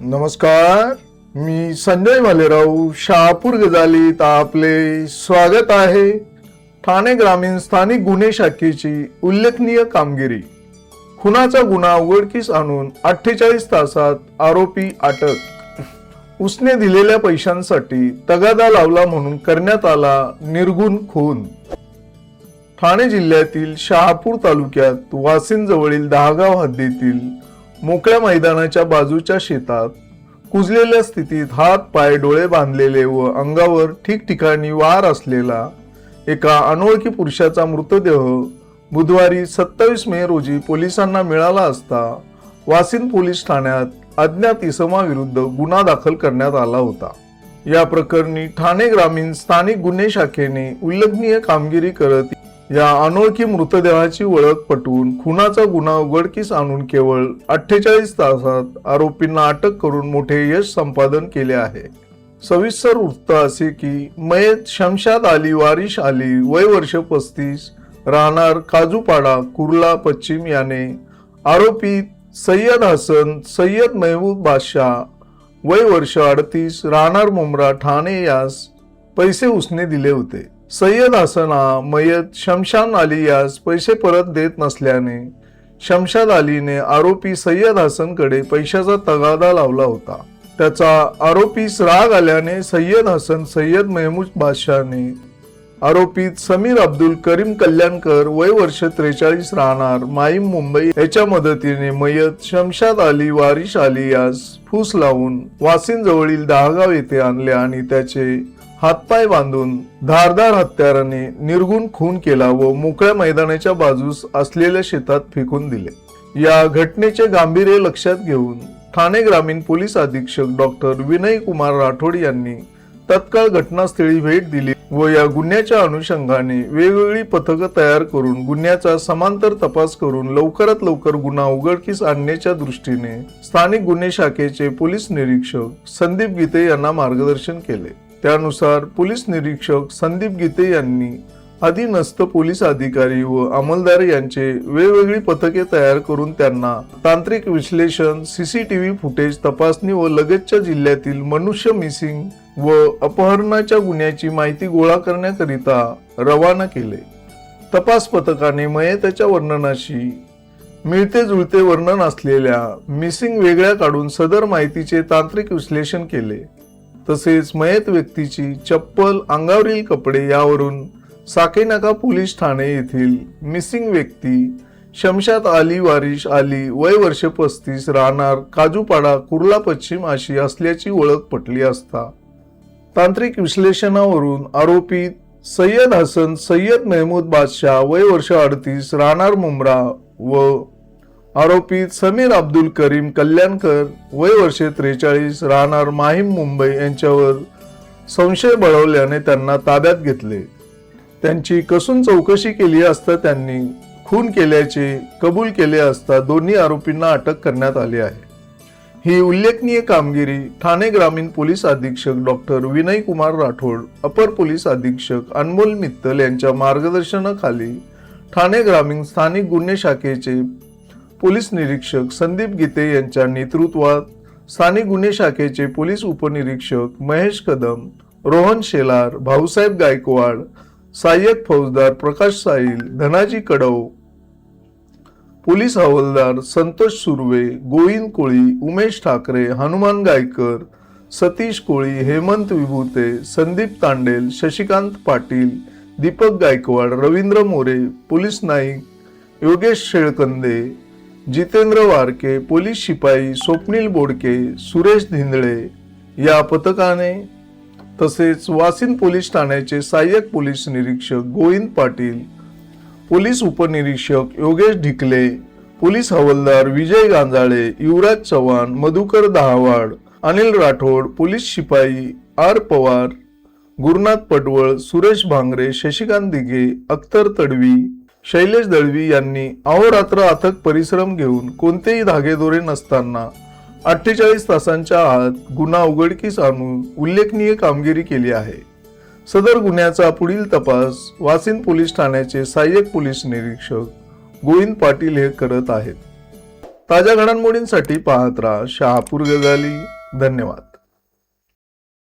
नमस्कार, मी संजय भालेराव शहापूर गजालीत आपले स्वागत आहे. ठाणे ग्रामीण स्थानिक गुन्हे शाखेची उल्लेखनीय कामगिरी. खुनाचा गुन्हा उघडकीस आणून 48 तासात आरोपी अटक. उसने दिलेल्या पैशांसाठी तगादा लावला म्हणून करण्यात आला निर्गुण खून. ठाणे जिल्ह्यातील शहापूर तालुक्यात वासिन जवळील दहागाव हद्दीतील मोकळ्या मैदानाच्या बाजूच्या शेतात कुजलेल्या स्थितीत हात पाय डोळे बांधलेले व अंगावर ठिकठिकाणी वार असलेला एका अनोळखी पुरुषाचा मृतदेह बुधवारी 27 मे रोजी पोलिसांना मिळाला असता वासिन पोलीस ठाण्यात अज्ञात इसमाविरुद्ध गुन्हा दाखल करण्यात आला होता. या प्रकरणी ठाणे ग्रामीण स्थानिक गुन्हे शाखेने उल्लेखनीय कामगिरी करत या अनोळखी मृतदेहाची ओळख पटवून खुनाचा गुन्हा उघडकीस आणून केवळ 48 तासात आरोपींना अटक करून मोठे यश संपादन केले आहे. सविस्तर वृत्त असे की मयत शमशाद अली वारिश अली वय वर्ष 35 राहणार काजूपाडा कुर्ला पश्चिम याने आरोपी सय्यद हसन सय्यद महबूब बादशाह वय वर्ष 38 राहणार मुंब्रा ठाणे यास पैसे उसने दिले होते. सय्यद हसन हा मयत शमशाद अली यास पैसे परत देत नसल्याने शमशाद अलीने आरोपी सय्यद हसनकडे पैशाचा तगादा लावला होता. त्याचा आरोपीस राग आल्याने सय्यद हसन सय्यद महमूद बादशाहने आरोपीत समीर अब्दुल करीम कल्याणकर वय वर्ष 43 राहणार माहीम मुंबई याच्या मदतीने मयत शमशाद अली वारिश अली यास फूस लावून वासिन जवळील दहागाव येथे आणले आणि त्याचे हातपाय बांधून धारदार हत्याराने निर्गुण खून केला व मोकळ्या मैदानाच्या बाजूस असलेल्या शेतात फेकून दिले. या घटनेचे गांभीर्य लक्षात घेऊन ठाणे ग्रामीण पोलीस अधीक्षक डॉक्टर विनय कुमार राठोड यांनी तत्काळ घटनास्थळी भेट दिली व या गुन्ह्याच्या अनुषंगाने वेगवेगळी पथकं तयार करून गुन्ह्याचा समांतर तपास करून लवकरात लवकर गुन्हा उघडकीस आणण्याच्या दृष्टीने स्थानिक गुन्हे शाखेचे पोलीस निरीक्षक संदीप गीते यांना मार्गदर्शन केले. त्यानुसार पोलीस निरीक्षक संदीप गीते यांनी अधीनस्थ पोलीस अधिकारी व अंमलदार यांचे वेगवेगळी पथके तयार करून त्यांना तांत्रिक विश्लेषण, सीसीटीव्ही फुटेज तपासणी व लगतच्या जिल्ह्यातील मनुष्य मिसिंग व अपहरणाच्या गुन्ह्याची माहिती गोळा करण्याकरिता रवाना केले. तपास पथकाने मयताच्या वर्णनाशी मिळते जुळते वर्णन असलेल्या मिसिंग वेगळ्या काढून सदर माहितीचे तांत्रिक विश्लेषण केले. तसेच मयत व्यक्तीची चप्पल, अंगावरील कपडे यावरून साकेनाका पोलीस ठाणे येथील मिसिंग व्यक्ती शमशाद अली वारिश अली वय वर्ष 35 राहणार काजूपाडा कुर्ला पश्चिम अशी असल्याची ओळख पटली असता तांत्रिक विश्लेषणावरून आरोपी सय्यद हसन सय्यद महमूद बादशाह वय वर्ष 38 राहणार मुंब्रा व आरोपी समीर अब्दुल करीम कल्याणकर वय वर्ष 43 राहणार माहीम मुंबई यांच्यावर संशय बळवल्याने त्यांना ताब्यात घेतले. त्यांची कसून चौकशी केली असता त्यांनी खून केल्याचे कबूल केले असता दोन्ही आरोपींना अटक करण्यात आली आहे. ही उल्लेखनीय कामगिरी ठाणे ग्रामीण पोलीस अधीक्षक डॉक्टर विनय कुमार राठोड, अपर पोलीस अधीक्षक अनमोल मित्तल यांच्या मार्गदर्शनाखाली ठाणे ग्रामीण स्थानिक गुन्हे शाखेचे पोलीस निरीक्षक संदीप गीते यांच्या नेतृत्वात स्थानिक गुन्हे शाखेचे पोलीस उपनिरीक्षक महेश कदम, रोहन शेलार, भाऊसाहेब गायकवाड, सहाय्यक फौजदार प्रकाश साहिल, धनाजी कडव, पोलीस हवालदार संतोष सुर्वे, गोविंद कोळी, उमेश ठाकरे, हनुमान गायकर, सतीश कोळी, हेमंत विभूते, संदीप तांडेल, शशिकांत पाटील, दीपक गायकवाड, रवींद्र मोरे, पोलीस नाईक योगेश शेळकंदे, जितेंद्र वारके, पोलीस शिपाई स्वप्नील बोडके, सुरेश धिंदळे या पथकाने तसेच वासिन पोलीस ठाण्याचे सहाय्यक पोलीस निरीक्षक गोविंद पाटील, पोलीस उपनिरीक्षक योगेश ढिकले, पोलीस हवालदार विजय गांजाळे, युवराज चव्हाण, मधुकर दहावाड, अनिल राठोड, पोलीस शिपाई आर पवार, गुरुनाथ पटवळ, सुरेश भांगरे, शशिकांत दिघे, अख्तर तडवी, शैलेश दळवी यांनी अहोरात्र अथक परिश्रम घेऊन कोणतेही धागेदोरे नसताना 48 तासांच्या आत गुन्हा उघडकीस आणून उल्लेखनीय कामगिरी केली आहे. सदर गुन्ह्याचा पुढील तपास वासिन पोलीस ठाण्याचे सहाय्यक पोलीस निरीक्षक गोविंद पाटील हे करत आहेत. ताज्या घडामोडींसाठी पाहत राहा शहापूर गजाली. धन्यवाद.